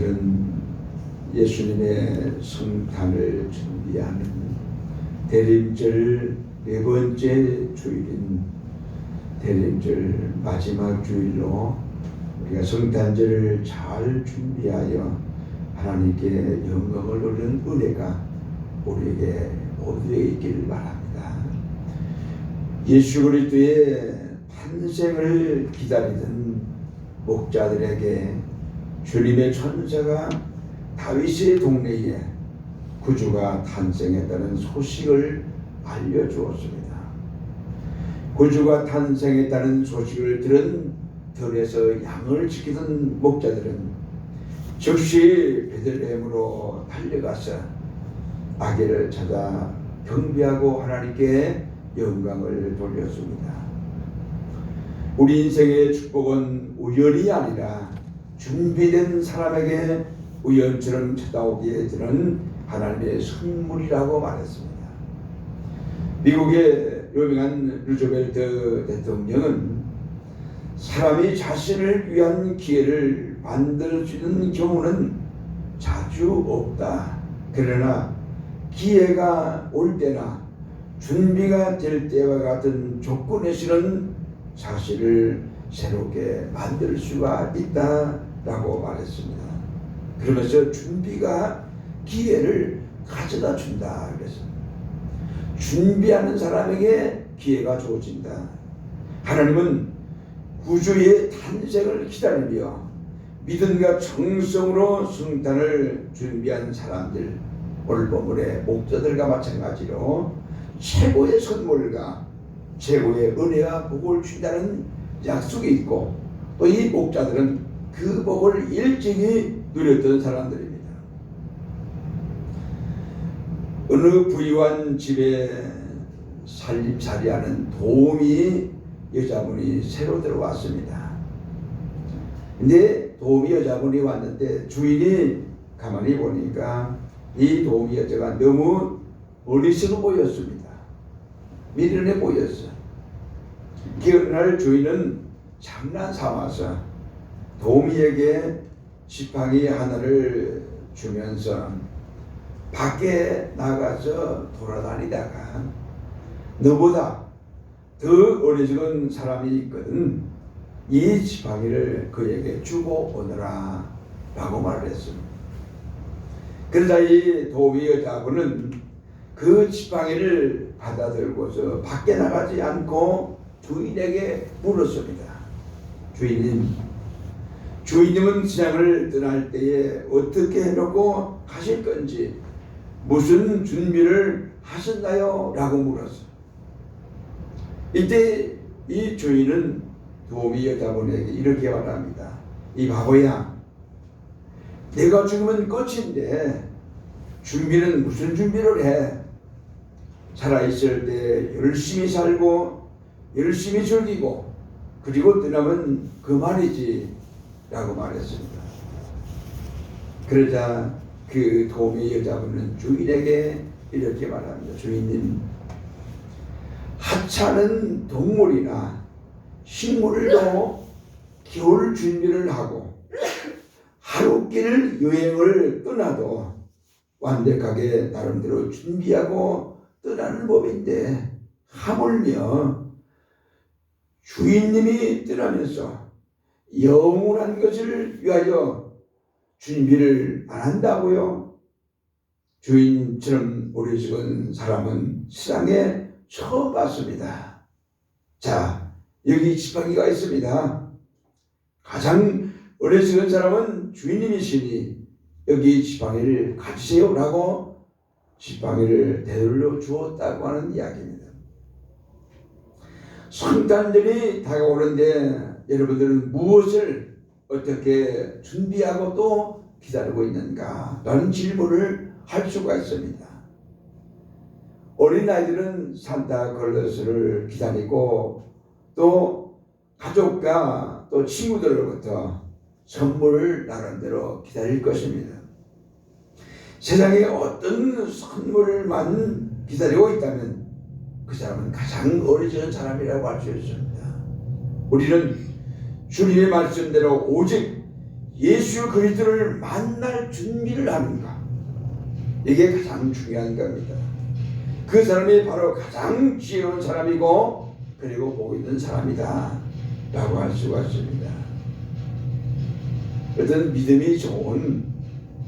오늘은 예수님의 성탄을 준비하는 대림절 네 번째 주일인 대림절 마지막 주일로 우리가 성탄절을 잘 준비하여 하나님께 영광을 돌리는 은혜가 우리에게 모두에 있기를 바랍니다. 예수 그리스도의 탄생을 기다리던 목자들에게 주님의 천사가 다윗의 동네에 구주가 탄생했다는 소식을 알려주었습니다. 구주가 탄생했다는 소식을 들은 들에서 양을 지키던 목자들은 즉시 베들레헴으로 달려가서 아기를 찾아 경배하고 하나님께 영광을 돌렸습니다. 우리 인생의 축복은 우연이 아니라 준비된 사람에게 우연처럼 찾아오게 되는 하나님의 선물이라고 말했습니다. 미국의 유명한 루즈벨트 대통령은 사람이 자신을 위한 기회를 만들 수 있는 경우는 자주 없다. 그러나 기회가 올 때나 준비가 될 때와 같은 조건에서는 사실을 새롭게 만들 수가 있다라고 말했습니다. 그러면서 준비가 기회를 가져다 준다 그랬습니다. 준비하는 사람에게 기회가 주어진다. 하나님은 구주의 탄생을 기다리며 믿음과 정성으로 성탄을 준비한 사람들, 오늘 본문의 목자들과 마찬가지로 최고의 선물과 최고의 은혜와 복을 준다는 약속이 있고, 또 이 목자들은 그 복을 일찍이 누렸던 사람들입니다. 어느 부유한 집에 살림살이하는 도우미 여자분이 새로 들어왔습니다. 근데 도우미 여자분이 왔는데 주인이 가만히 보니까 이 도우미 여자가 너무 어리석어 보였습니다. 미련해 보였어. 어느 날 주인은 장난 삼아서 도우미에게 지팡이 하나를 주면서 밖에 나가서 돌아다니다가 너보다 더 어리석은 사람이 있거든, 이 지팡이를 그에게 주고 오너라 라고 말을 했습니다. 그러자 이 도우미 여자분은 그 지팡이를 받아들고서 밖에 나가지 않고 주인에게 물었습니다. 주인님은 시장을 떠날 때에 어떻게 해놓고 가실 건지, 무슨 준비를 하셨나요? 라고 물었어요. 이때 이 주인은 도우미 여자분에게 이렇게 말합니다. 이 바보야, 내가 죽으면 끝인데 준비는 무슨 준비를 해? 살아있을 때 열심히 살고 열심히 즐기고 그리고 떠나면 그만이지 라고 말했습니다. 그러자 그 도우미 여자분은 주인에게 이렇게 말합니다. 주인님, 하찮은 동물이나 식물도 겨울 준비를 하고 하루길 여행을 떠나도 완벽하게 나름대로 준비하고 떠나는 법인데, 하물며 주인님이 떠나면서 영원한 것을 위하여 준비를 안 한다고요? 주인처럼 어리석은 사람은 세상에 처음 봤습니다. 자, 여기 지팡이가 있습니다. 가장 어리석은 사람은 주인님이시니 여기 지팡이를 가지세요 라고 지팡이를 되돌려 주었다고 하는 이야기입니다. 성탄절이 다가오는데 여러분들은 무엇을 어떻게 준비하고 또 기다리고 있는가 라는 질문을 할 수가 있습니다. 어린아이들은 산타클로스를 기다리고 또 가족과 또 친구들로부터 선물을 나름대로 기다릴 것입니다. 세상에 어떤 선물만 기다리고 있다면 그 사람은 가장 어리석은 사람이라고 할 수 있습니다. 우리는 주님의 말씀대로 오직 예수 그리스도를 만날 준비를 하는가, 이게 가장 중요한 겁니다. 그 사람이 바로 가장 지혜로운 사람이고 그리고 복 있는 사람이다 라고 할 수가 있습니다. 어떤 믿음이 좋은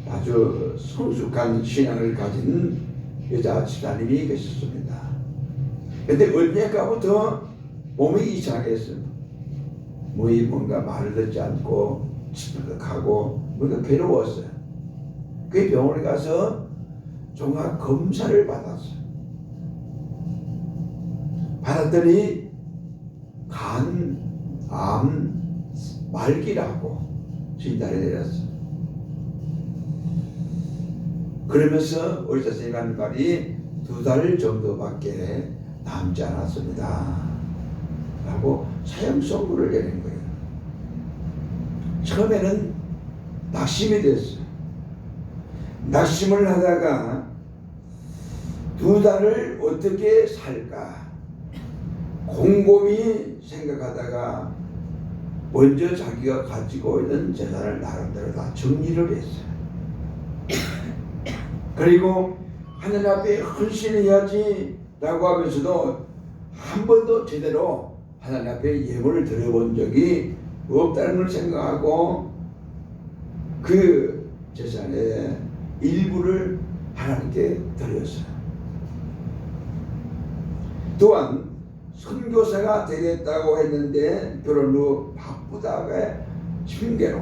아주 성숙한 신앙을 가진 여자 집사님이 계셨습니다. 근데 언젠가부터 몸이 이상했습니다. 몸이 뭔가 말을 듣지 않고 시끄럽하고 뭔가 괴로웠어요. 그 병원에 가서 종합 검사를 받았어요. 받았더니 간, 암, 말기라고 진단을 내렸어요. 그러면서 의사 선생님이 하는 말이 2달 정도밖에 남지 않았습니다 라고 사형 선고를 내린 거예요. 처음에는 낙심이 됐어요. 낙심을 하다가 2달을 어떻게 살까 곰곰이 생각하다가 먼저 자기가 가지고 있는 재산을 나름대로 다 정리를 했어요. 그리고 하늘 앞에 헌신해야지 라고 하면서도 한 번도 제대로 하나님 앞에 예물을 드려본 적이 없다는 걸 생각하고 그 재산의 일부를 하나님께 드렸어요. 또한 선교사가 되겠다고 했는데 결혼 후 바쁘다가 핑계로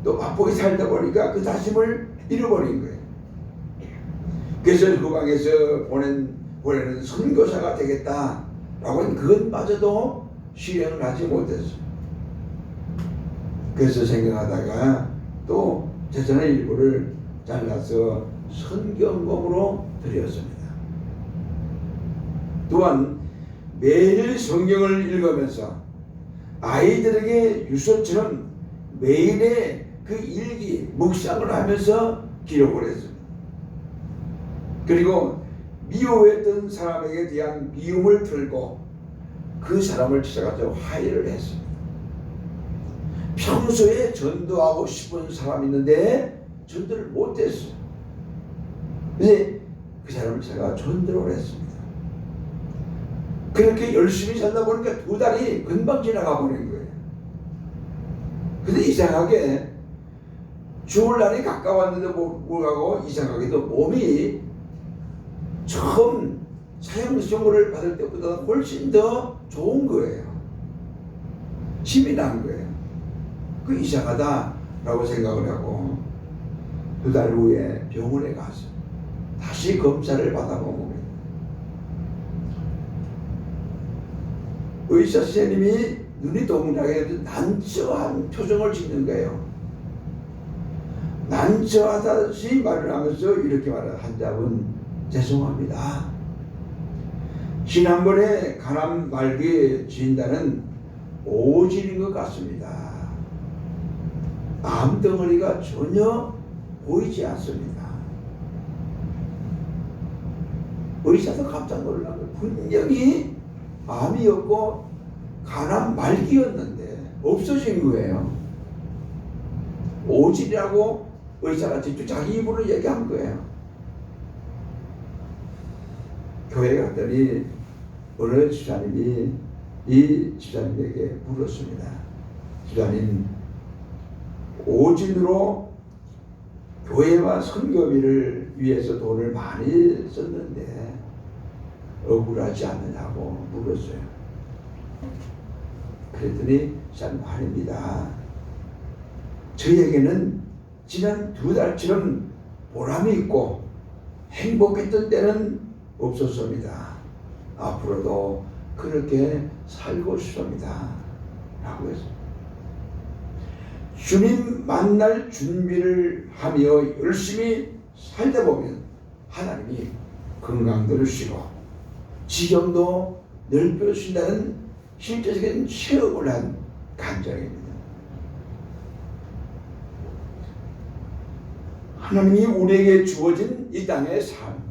또 바쁘게 살다 보니까 그 다짐을 잃어버린 거예요. 그래서 그 방에서 보내는 선교사가 되겠다라고 하는 그것마저도 실행을 하지 못했어요. 그래서 생각하다가 또 재산의 일부를 잘라서 선경금으로 드렸습니다. 또한 매일 성경을 읽으면서 아이들에게 유서처럼 매일의 그 일기, 묵상을 하면서 기록을 했습니다. 그리고 미워했던 사람에게 대한 미움을 들고 그 사람을 찾아가서 화해를 했습니다. 평소에 전도하고 싶은 사람이 있는데 전도를 못했어요. 그래서 그 사람을 제가 전도를 했습니다. 그렇게 열심히 살다 보니까 2달이 금방 지나가 버린 거예요. 근데 이상하게 죽을 날이 가까웠는데 불구하고 이상하게도 몸이 처음 사형 선고를 받을 때보다 훨씬 더 좋은 거예요. 힘이 난 거예요. 그 이상하다라고 생각을 하고 2달 후에 병원에 가서 다시 검사를 받아본 겁니다. 의사 선생님이 눈이 동그랗게 난처한 표정을 짓는 거예요. 난처하다시 말을 하면서 이렇게 말해요. 환자분 죄송합니다. 지난번에 간암 말기 진단은 오질인 것 같습니다. 암덩어리가 전혀 보이지 않습니다. 의사도 깜짝 놀라고 분명히 암이었고 간암 말기였는데 없어진 거예요. 오질이라고 의사가 직접 자기 입으로 얘기한 거예요. 교회에 갔더니 어느 집사님이 이 집사님에게 물었습니다. 집사님, 오진으로 교회와 선교비를 위해서 돈을 많이 썼는데 억울하지 않느냐고 물었어요. 그랬더니 집사님, 아닙니다. 저에게는 지난 2달처럼 보람이 있고 행복했던 때는 없었습니다. 앞으로도 그렇게 살고 싶습니다. 라고 했습니다. 주님 만날 준비를 하며 열심히 살다 보면 하나님이 건강도 주시고 지경도 넓혀주신다는 실제적인 체험을 한 간증입니다. 하나님이 우리에게 주어진 이 땅의 삶,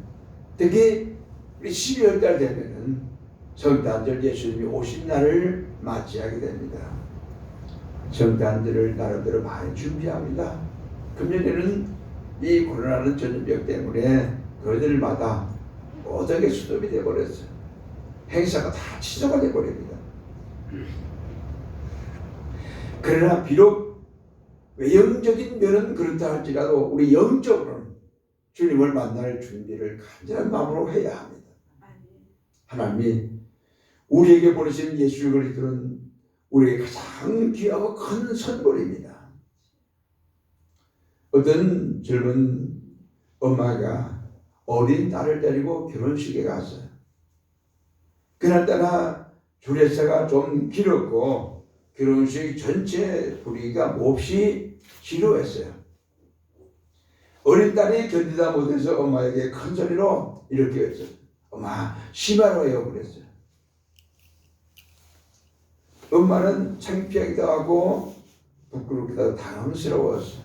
특히 우리 12월 달 되면은 성탄절 예수님이 오신 날을 맞이하게 됩니다. 성탄절을 나름대로 많이 준비합니다. 금년에는 이 코로나는 전염병 때문에 거리들마다 모든 게 수습이 되어버렸어요. 행사가 다 취소가 되어버립니다. 그러나 비록 외형적인 면은 그렇다 할지라도 우리 영적으로는 주님을 만날 준비를 간절한 마음으로 해야 합니다. 하나님이 우리에게 보내신 예수 그리스도는 우리에게 가장 귀하고 큰 선물입니다. 어떤 젊은 엄마가 어린 딸을 데리고 결혼식에 갔어요. 그날따라 주례사가 좀 길었고 결혼식 전체 분위기가 몹시 지루했어요. 어린 딸이 견디다 못해서 엄마에게 큰 소리로 이렇게 했어요. 엄마, 심하러요 그랬어요. 엄마는 창피하기도 하고 부끄럽기도 하고 당황스러웠어요.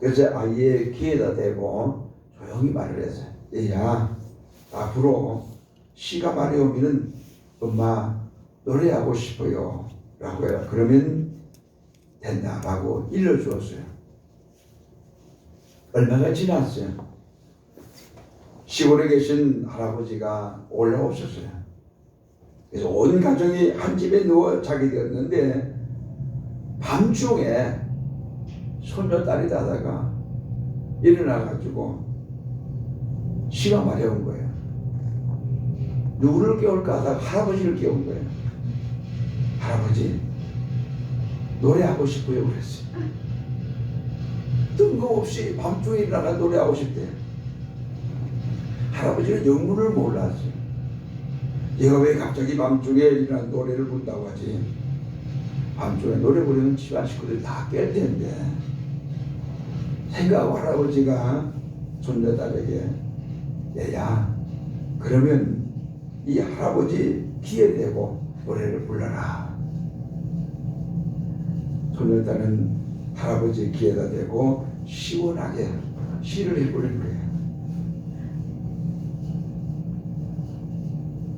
그래서 아이의 귀에다 대고 조용히 말을 했어요. 얘야, 앞으로 시가 말이 오면은 엄마 노래하고 싶어요 라고요. 그러면 된다라고 일러주었어요. 얼마가 지났어요. 시골에 계신 할아버지가 올라오셨어요. 그래서 온 가정이 한 집에 누워 자게 되었는데 밤중에 손녀딸이 자다가 일어나가지고 시가 마려운 거예요. 누구를 깨울까 하다가 할아버지를 깨운 거예요. 할아버지, 노래하고 싶어요 그랬어요. 뜬금없이 밤중에 일어나가 노래하고 싶대요. 할아버지는 영문을 몰랐어요. 얘가 왜 갑자기 밤중에 일어나 노래를 부른다고 하지? 밤중에 노래 부르면 집안 식구들 다 깰 텐데. 생각하고 할아버지가 손녀딸에게 얘야, 그러면 이 할아버지 귀에 대고 노래를 불러라. 손녀딸은 할아버지 귀에다 대고 시원하게 시를 해버린 거예요.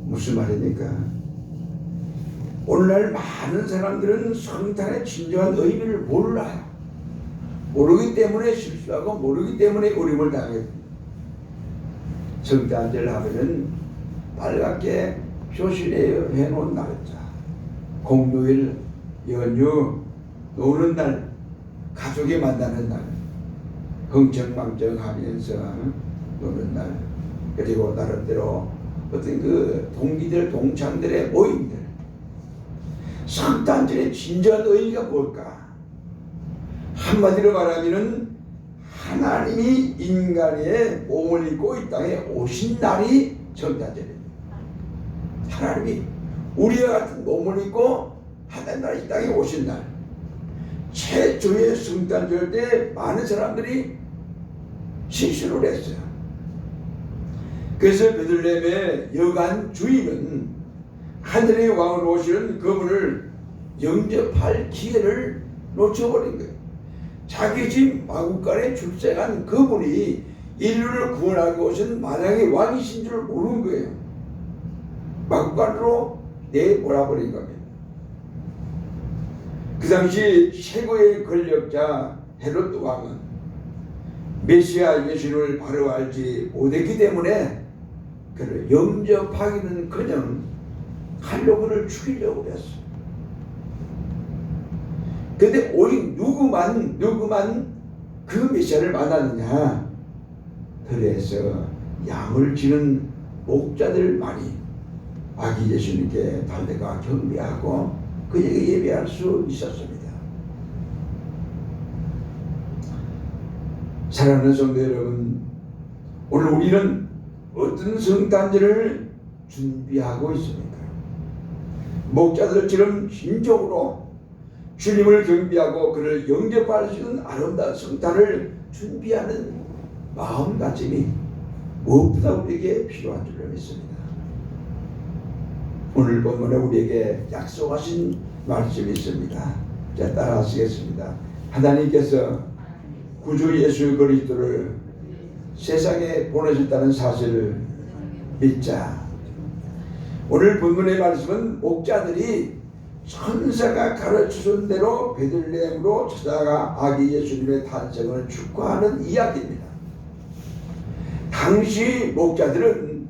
무슨 말입니까? 오늘날 많은 사람들은 성탄의 진정한 의미를 몰라요. 모르기 때문에 실수하고 모르기 때문에 어려움을 당해요. 성탄절 하면은 빨갛게 표시해 놓은 날짜, 공휴일, 연휴, 노는 날, 가족이 만나는 날, 흥청망청하면서 노는 날, 그리고 나름대로 어떤 그 동기들, 동창들의 모임들. 성탄절의 진정한 의미가 뭘까? 한마디로 말하면은 하나님이 인간의 몸을 입고 이 땅에 오신 날이 성탄절입니다. 하나님이 우리와 같은 몸을 입고 하나님 이 땅에 오신 날, 최초의 성탄절 때 많은 사람들이 실수를 했어요. 그래서 베들레헴의 여간 주인은 하늘의 왕으로 오시는 그분을 영접할 기회를 놓쳐버린 거예요. 자기 집 마구간에 출생한 그분이 인류를 구원하기 오신 만왕의 왕이신 줄 모르는 거예요. 마구간으로 내몰아버린 겁니다. 그 당시 최고의 권력자 헤롯 왕은 메시아 예수를 바로 알지 못했기 때문에 그를 영접하기는커녕 칼로 그를 죽이려고 했어. 근데 오직 누구만 그 메시아를 만났느냐? 그래서 양을 치는 목자들만이 아기 예수님께 달려가 경배하고 그에게 예배할 수 있었습니다. 사랑하는 성도 여러분, 오늘 우리는 어떤 성탄절을 준비하고 있습니까? 목자들처럼 심적으로 주님을 경배하고 그를 영접할 수 있는 아름다운 성탄을 준비하는 마음가짐이 무엇보다 우리에게 필요한 줄로 믿습니다. 오늘 본문에 우리에게 약속하신 말씀이 있습니다. 자, 따라하시겠습니다. 하나님께서 구주 예수 그리스도를 세상에 보내셨다는 사실을 믿자. 오늘 본문의 말씀은 목자들이 천사가 가르쳐준 대로 베들레헴으로 찾아가 아기 예수님의 탄생을 축하하는 이야기입니다. 당시 목자들은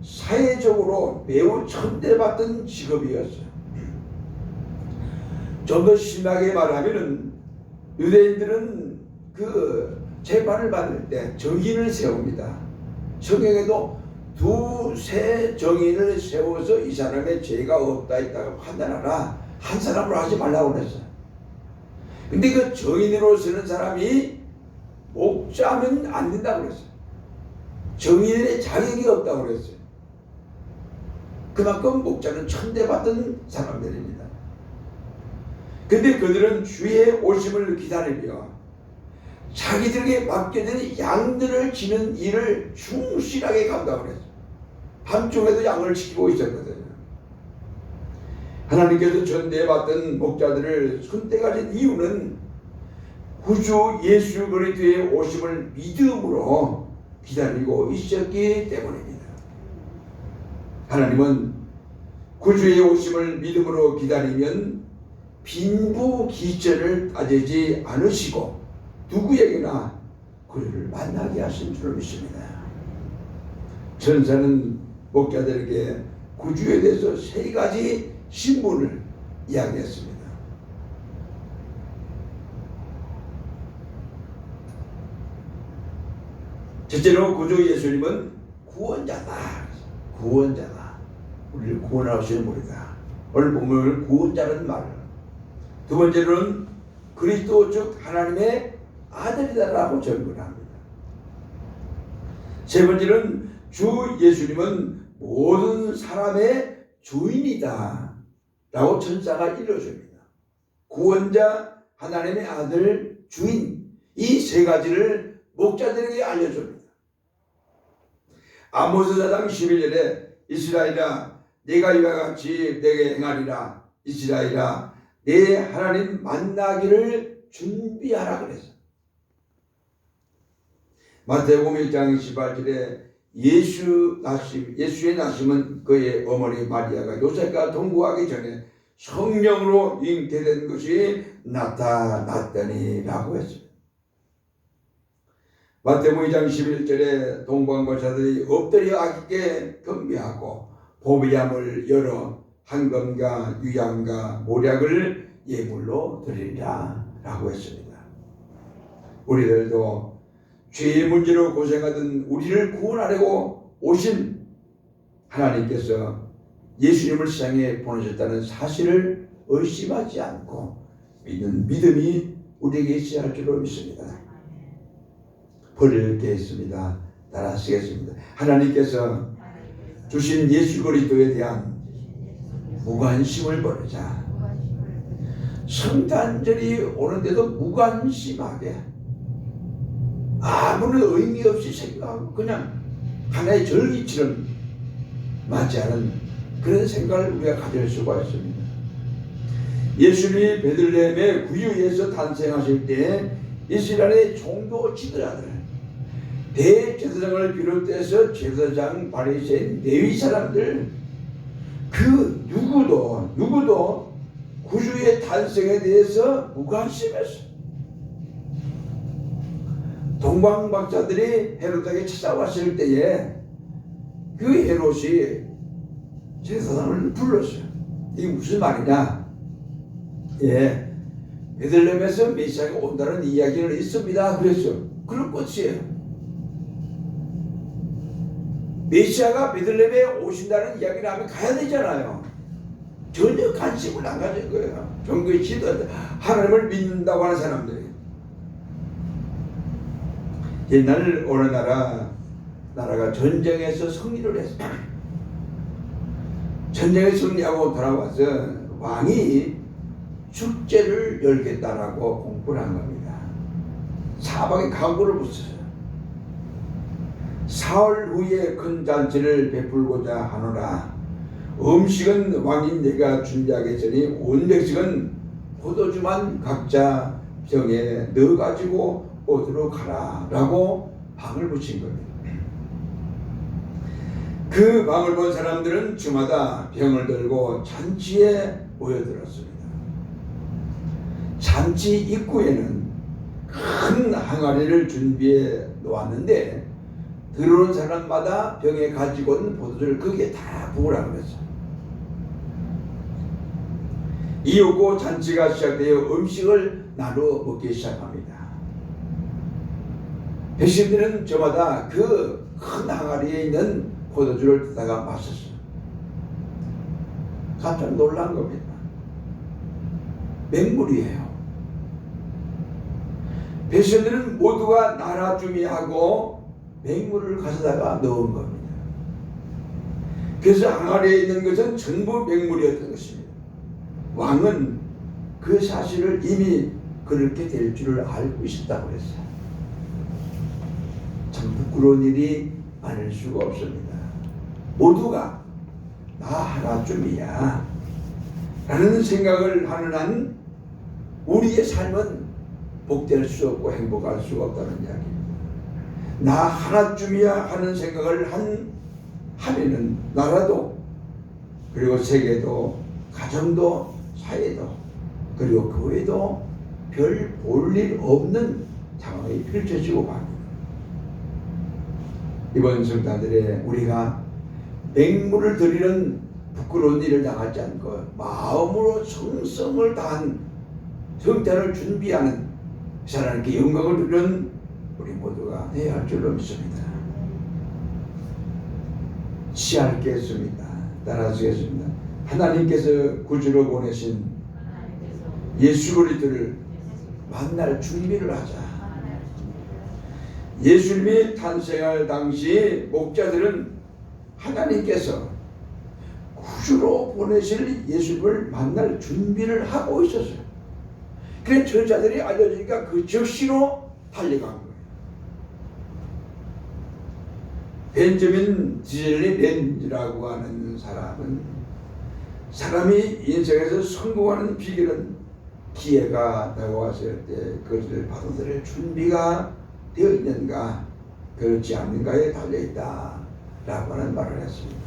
사회적으로 매우 천대받던 직업이었어요. 좀 더 심하게 말하면은 유대인들은 그 재판을 받을 때 정인을 세웁니다. 성경에도 두세 정인을 세워서 이 사람의 죄가 없다 있다고 판단하라. 한 사람으로 하지 말라고 그랬어요. 근데 그 정인으로 서는 사람이 목자면 안 된다고 그랬어요. 정인의 자격이 없다고 그랬어요. 그만큼 목자는 천대받던 사람들입니다. 근데 그들은 주의 오심을 기다리며 자기들에게 맡겨진 양들을 지는 일을 충실하게 감당을 했어요. 밤중에도 양을 지키고 있었거든요. 하나님께서 전대받던 목자들을 선택하신 이유는 구주 예수 그리스도의 오심을 믿음으로 기다리고 있었기 때문입니다. 하나님은 구주의 오심을 믿음으로 기다리면 빈부귀천을 따지지 않으시고 누구에게나 그를 만나게 하신 줄 믿습니다. 천사는 목자들에게 구주에 대해서 세 가지 신분을 이야기했습니다. 첫째로 구주 예수님은 구원자다. 구원자다. 우리를 구원하시는 분이다. 오늘 보면 구원자는 말. 두 번째로는 그리스도 즉 하나님의 아들이다라고 전문합니다. 세 번째는 주 예수님은 모든 사람의 주인이다 라고 천사가 일러줍니다. 구원자, 하나님의 아들, 주인, 이 세 가지를 목자들에게 알려줍니다. 아모스 4장 11절에 이스라엘아 내가 이와 같이 내게 행하리라. 이스라엘아 내 하나님 만나기를 준비하라 그랬어. 마태복음 1장 18절에 예수의 나심은 그의 어머니 마리아가 요셉과 동거하기 전에 성령으로 잉태된 것이 나타났더니라고 했습니다. 마태복음 2장 11절에 동방권사들이 엎드려 아기께 경배하고 보비암을 열어 황금과 유향과 모략을 예물로 드리리라 라고 했습니다. 우리들도 죄의 문제로 고생하던 우리를 구원하려고 오신 하나님께서 예수님을 세상에 보내셨다는 사실을 의심하지 않고 믿는 믿음이 우리에게 있어야 할 줄로 믿습니다. 벌을 겠습니다. 따라하시겠습니다. 하나님께서 주신 예수 그리스도에 대한 무관심을 버리자. 성탄절이 오는데도 무관심하게 아무런 의미 없이 생각하고 그냥 하나의 절기처럼 맞지 않은 그런 생각을 우리가 가질 수가 있습니다. 예수님이 베들레헴의 구유에서 탄생하실 때 이스라엘의 종교 지도자들 대제사장을 비롯해서 제사장, 바리새인, 레위 사람들 그 누구도 구주의 탄생에 대해서 무관심했어요. 동방박사들이 헤롯에게 찾아왔을 때에 그 헤롯이 제사장을 불렀어요. 이게 무슨 말이냐? 베들레헴에서 메시아가 온다는 이야기는 있습니다. 그랬어요. 그럴 것이에요. 메시아가 베들레헴에 오신다는 이야기를 하면 가야 되잖아요. 전혀 관심을 안 가진 거예요. 종교의 지도자, 하나님을 믿는다고 하는 사람들이. 옛날 어느 나라가 전쟁에서 승리를 했어요. 전쟁에 승리하고 돌아와서 왕이 축제를 열겠다라고 공포를 한 겁니다. 사방에 강구를 붙였어요. 사흘 후에 큰 잔치를 베풀고자 하노라. 음식은 왕인 내가 준비하겠으니 온 백성은 포도주만 각자 병에 넣어가지고 오도록 하라 라고 방을 붙인 겁니다. 그 밤을 본 사람들은 주마다 병을 들고 잔치에 모여들었습니다. 잔치 입구에는 큰 항아리를 준비해 놓았는데 들어오는 사람마다 병에 가지고 온 포도주를 거기에 다 부으라고 그랬어요. 이윽고 잔치가 시작되어 음식을 나눠 먹기 시작합니다. 백성들은 저마다 그 큰 항아리에 있는 포도주를 듣다가 마셨어요. 깜짝 놀란 겁니다. 맹물이에요. 백성들은 모두가 나라주미하고 맹물을 가져다가 넣은 겁니다. 그래서 항아리에 있는 것은 전부 맹물이었던 것입니다. 왕은 그 사실을 이미 그렇게 될 줄을 알고 있었다고 했어요. 참 부끄러운 일이 아닐 수가 없습니다. 모두가 나 하나쯤이야 라는 생각을 하는 한 우리의 삶은 복될 수 없고 행복할 수가 없다는 이야기입니다. 나 하나쯤이야 하는 생각을 하면은 나라도 그리고 세계도 가정도 사회도 그리고 교회도 별 볼 일 없는 상황이 펼쳐지고 갑니다. 이번 성탄절에 우리가 맹물을 드리는 부끄러운 일을 당하지 않고 마음으로 성성을 다한 성탄을 준비하는 하나님께 영광을 드리는 우리 모두가 해야 할 줄로 믿습니다. 시작하겠습니다. 따라하시겠습니다. 하나님께서 구주로 보내신 예수 그리스도를 만날 준비를 하자. 예수님이 탄생할 당시 목자들은 하나님께서 구주로 보내실 예수님을 만날 준비를 하고 있었어요. 그래서 저자들이 알려주니까 그 즉시로 달려간 거예요. 벤저민 디즈니 렌즈라고 하는 사람은 사람이 인생에서 성공하는 비결은 기회가 다가왔을 때 그것을 받아들일 준비가 되어 있는가 그렇지 않는가에 달려있다 라고 하는 말을 했습니다.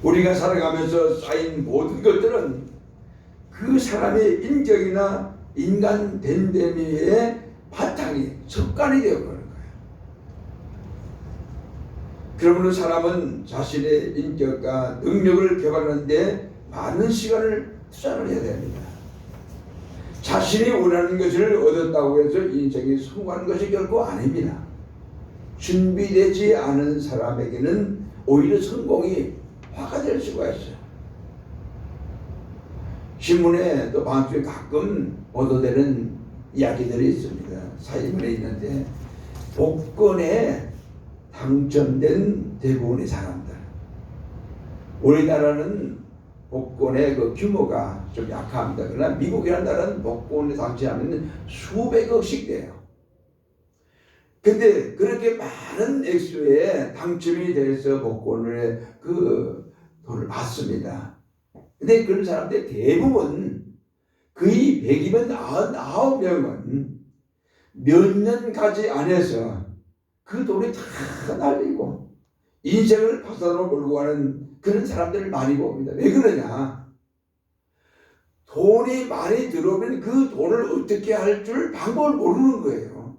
우리가 살아가면서 쌓인 모든 것들은 그 사람의 인격이나 인간 됨됨이의 바탕이 습관이 되어버린 거예요. 그러므로 사람은 자신의 인격과 능력을 개발하는 데 많은 시간을 투자를 해야 됩니다. 자신이 원하는 것을 얻었다고 해서 인생이 성공하는 것이 결코 아닙니다. 준비되지 않은 사람에게는 오히려 성공이 화가 될 수가 있어요. 신문에 또 방송에 가끔 보도되는 이야기들이 있습니다. 사회문에 있는데 복권에 당첨된 대부분의 사람들, 우리나라는 복권의 그 규모가 좀 약합니다. 그러나 미국이라는 나라는 복권에 당첨하면 수백억씩 돼요. 근데 그렇게 많은 액수에 당첨이 돼서 복권을 그 돈을 받습니다. 근데 그런 사람들 대부분 거의 100이면 99명은 몇 년 가지 안에서 그 돈이 다 날리고 인생을 파산으로 몰고 가는 그런 사람들을 많이 봅니다. 왜 그러냐? 돈이 많이 들어오면 그 돈을 어떻게 할 줄 방법을 모르는 거예요.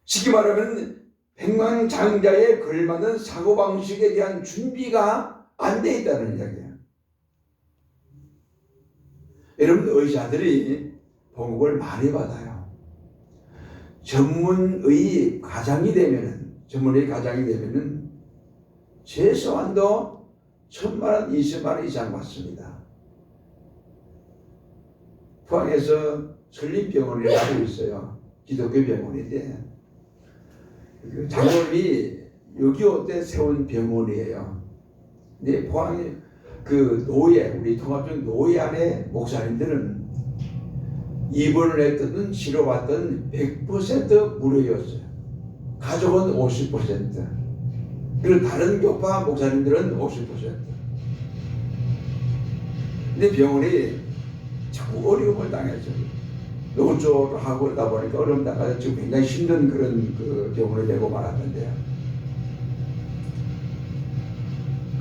쉽게 말하면 백만장자에 걸맞는 사고방식에 대한 준비가 안 돼 있다는 이야기예요. 여러분, 의사들이 봉급을 많이 받아요. 전문의 과장이 되면은 최소한도 1,000만 원, 20만 원 이상 받습니다. 포항에서 설립병원이라고 있어요. 기독교 병원인데 그 장로님이 6.25 때 세운 병원이에요. 근데 포항에 그 노예, 우리 통합적 노예 안에 목사님들은 입원을 했든 치료받든 100% 무료였어요. 가족은 50%. 그리고 다른 교파 목사님들은 50%. 근데 병원이 자꾸 어려움을 당했어요. 노조를 하고 그러다 보니까 어려움 당해서 지금 굉장히 힘든 그런 그 병원이 되고 말았는데요.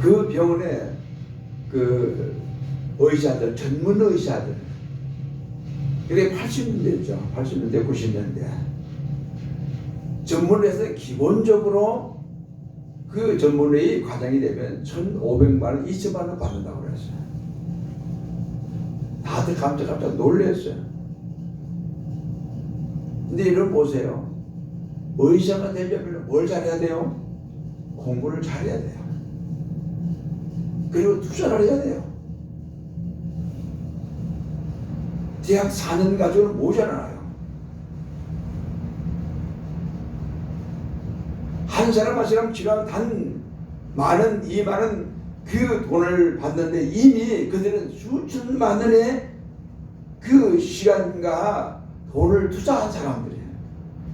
그 병원에 그 의사들, 전문 의사들, 그게 80년대였죠. 80년대, 90년대. 전문의에서 기본적으로 그 전문의 과장이 되면 1,500만 원, 2천만 원 받는다고 그랬어요. 다들 깜짝깜짝 놀랐어요. 근데 이런 보세요. 의사가 되려면 뭘 잘해야 돼요? 공부를 잘해야 돼요. 그리고 투자를 해야 돼요. 대학 4년 가지고는 모자라요. 한 사람 한 사람 지금 단 만원, 2만원 그 돈을 받는데 이미 그들은 수천만 원의 그 시간과 돈을 투자한 사람들이에요.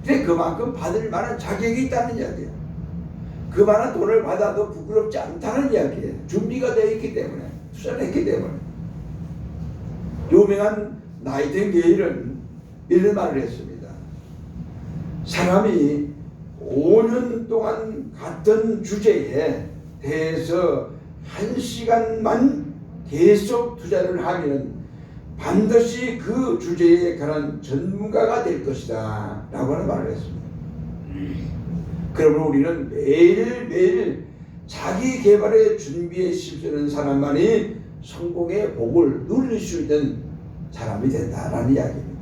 근데 그만큼 받을 만한 자격이 있다는 이야기예요. 그만한 돈을 받아도 부끄럽지 않다는 이야기예요. 준비가 되어 있기 때문에, 투자를 했기 때문에. 유명한 나이팅게일은 이런 말을 했습니다. 사람이 5년 동안 같은 주제에 대해서 1시간만 계속 투자를 하면 반드시 그 주제에 관한 전문가가 될 것이다 라고 하는 말을 했습니다. 그러면 우리는 매일매일 자기 개발에 준비에 힘쓰는 사람만이 성공의 복을 누릴 수 있는 사람이 된다라는 이야기입니다.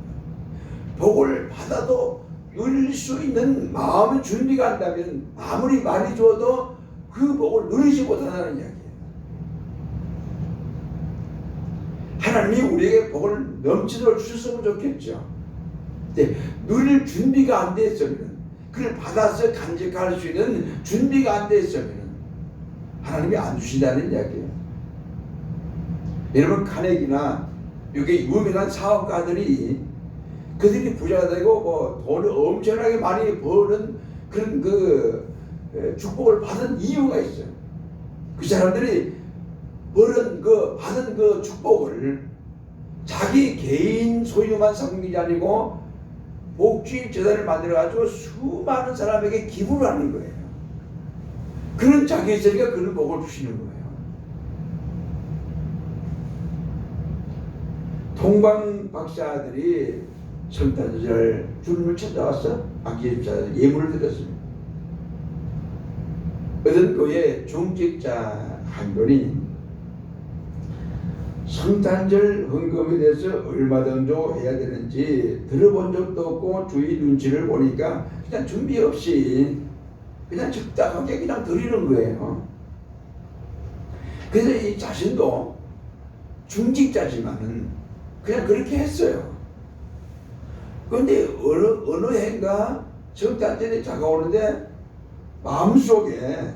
복을 받아도 누릴 수 있는 마음의 준비가 안 되면 아무리 많이 줘도 그 복을 누리지 못한다는 이야기예요. 하나님이 우리에게 복을 넘치도록 주셨으면 좋겠죠. 근데 누릴 준비가 안 됐으면, 그걸 받아서 간직할 수 있는 준비가 안 됐으면 하나님이 안 주신다는 이야기예요. 여러분, 카네기나 여기 유명한 사업가들이 그들이 부자가 되고 뭐 돈을 엄청나게 많이 버는 그런 그 축복을 받은 이유가 있어요. 그 사람들이 받은 그 축복을 자기 개인 소유만 삼는 게 아니고 복지 재단을 만들어 가지고 수많은 사람에게 기부를 하는 거예요. 그런 자기 있으니까 그런 복을 주시는 거예요. 동방 박사들이 성탄절 주님을 찾아와서 안기집사 예물을 드렸습니다. 어떤 교회 중직자 한 분이 성탄절 헌금에 대해서 얼마 정도 해야 되는지 들어본 적도 없고 주위 눈치를 보니까 그냥 준비 없이 그냥 적당하게 그냥 드리는 거예요. 그래서 이 자신도 중직자지만은 그냥 그렇게 했어요. 그런데 어느 해인가 성탄절이 다가오는데 마음속에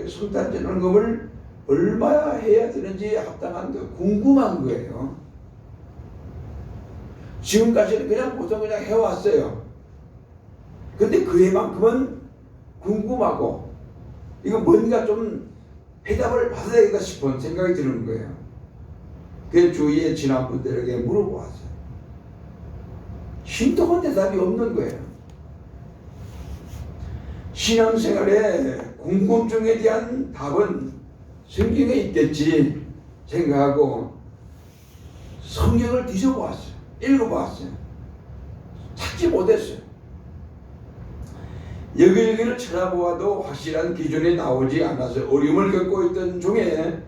성탄절 헌금을 얼마나 해야 되는지 합당한 거 궁금한 거예요. 지금까지는 그냥 보통 그냥 해왔어요. 근데 그 해만큼은 궁금하고 이거 뭔가 좀 해답을 받아야겠다 싶은 생각이 드는 거예요. 그래서 주위에 지난 분들에게 물어보았어요. 신통한 대답이 없는 거예요. 신앙생활에 궁금증에 대한 답은 성경에 있겠지 생각하고 성경을 뒤져보았어요. 읽어보았어요. 찾지 못했어요. 여기저기를 찾아보아도 확실한 기준이 나오지 않아서 어려움을 겪고 있던 중에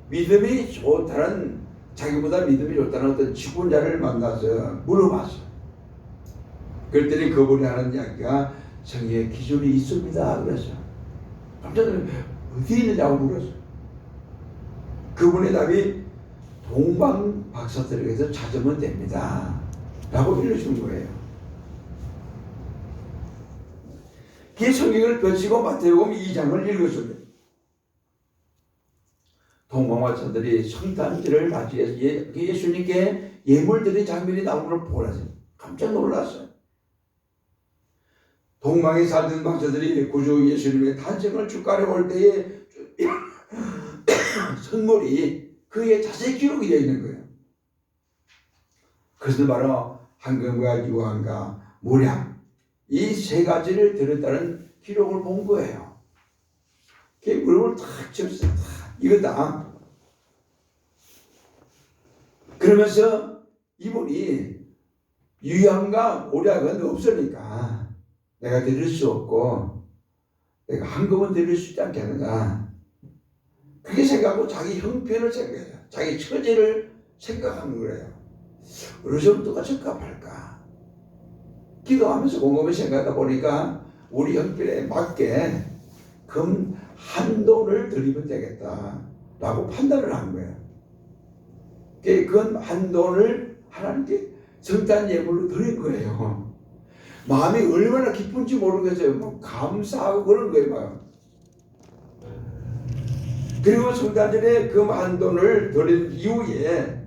믿음이 좋다는, 자기보다 믿음이 좋다는 어떤 직분자를 만나서 물어봤어요. 그랬더니 그분이 하는 이야기가 성경에 기준이 있습니다 그랬어요. 깜짝 놀라서 어디에 있느냐고 물었어요. 그분의 답이 동방 박사들에게서 찾으면 됩니다 라고 빌려준 거예요. 그 성경을 펼치고 마태복음 2장을 읽었습니다. 동방 박사들이 성탄절을 맞이해서 예수님께 예물드린 장면이 나오는 걸 보라서 깜짝 놀랐어요. 동방에 살던 박사들이 구주 예수님의 탄생을 축하하러 올 때에 선물이 그의 자세히 기록이 되어 있는 거예요. 그것은 바로 황금과 유황과 모량, 이 세 가지를 들었다는 기록을 본 거예요. 그 무릎을 탁 치면서 탁 이거다. 그러면서 이분이 유양과 오략은 없으니까 내가 드릴 수 없고 내가 한금은 드릴 수 있지 않겠는가. 그렇게 생각하고 자기 형편을 생각해요. 자기 처지를 생각하는 거예요. 어느 정도가 적합할까. 기도하면서 곰곰이 생각하다 보니까 우리 형편에 맞게 금 한 돈을 드리면 되겠다라고 판단을 한 거예요. 금 한 돈을 하나님께 성탄 예물로 드린 거예요. 마음이 얼마나 기쁜지 모르겠어요. 뭐 감사하고 그런 거예요. 막. 그리고 성탄절에 금 한 돈을 드린 이후에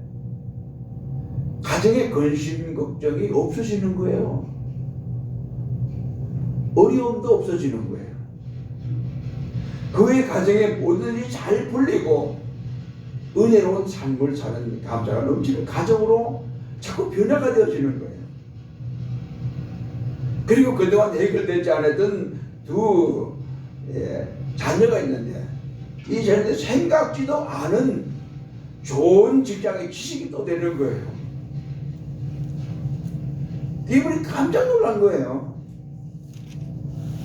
가정의 근심 걱정이 없어지는 거예요. 어려움도 없어지는 거예요. 그의 가정에 모든 일이 잘 풀리고 은혜로운 삶을 사는 감사가 넘치는 가정으로 자꾸 변화가 되어지는 거예요. 그리고 그동안 해결되지 않았던 두 자녀가 있는데 이 자녀들 생각지도 않은 좋은 직장의 취직이 또 되는 거예요. 이분이 깜짝 놀란 거예요.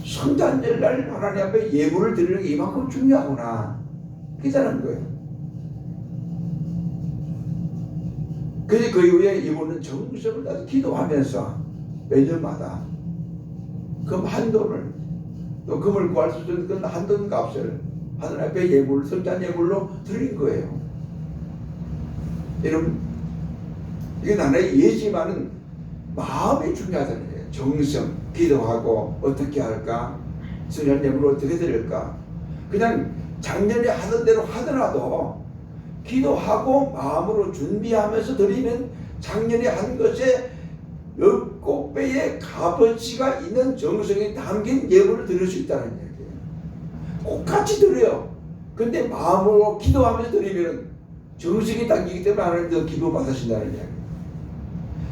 성탄절 날 하나님 앞에 예물을 드리는 게 이만큼 중요하구나 깨달은 거예요. 그래서 그 이후에 이분은 정성을 다해서 기도하면서 매년마다 금 한 돈을 또 금을 구할 수 있는 그 한 돈 값을 하나님 앞에 예물, 성탄 예물로 드린 거예요. 여러분, 이게 나라의 예지만은 마음이 중요하다는 거예요. 정성, 기도하고 어떻게 할까? 성탄 예물을 어떻게 드릴까? 그냥 작년에 하던 대로 하더라도 기도하고 마음으로 준비하면서 드리면 작년에 한 것에 10배의 값어치가 있는 정성이 담긴 예물을 드릴 수 있다는 얘기예요. 꼭 같이 드려요. 근데 마음으로 기도하면서 드리면 정성이 담기기 때문에 하나님 더 기도 받으신다는 얘기예요.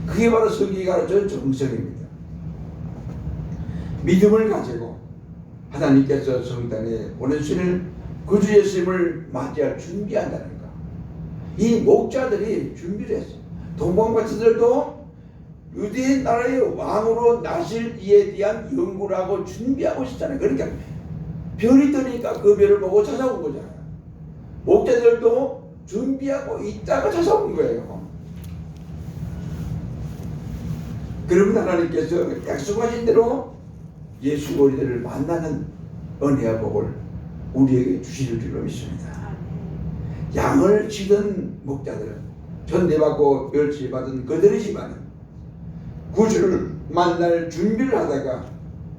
그게 바로 성경이 가르쳐준 정성입니다. 믿음을 가지고 하나님께서 성탄에 보내주시는 구주 예수님을 맞이할 준비한다는 거. 이 목자들이 준비를 했어요. 동방박사들도 유대인 나라의 왕으로 나실 이에 대한 연구를 하고 준비하고 있었잖아요. 그러니까 별이 뜨니까 그 별을 보고 찾아온 거잖아요. 목자들도 준비하고 있다가 찾아온 거예요. 그러면 하나님께서 약속하신 대로 예수 우리들을 만나는 은혜와 복을 우리에게 주실 줄로 믿습니다. 양을 치던 목자들은 전대받고 멸치받은 그들이지만 구주를 만날 준비를 하다가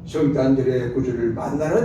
성탄절에 구주를 만나는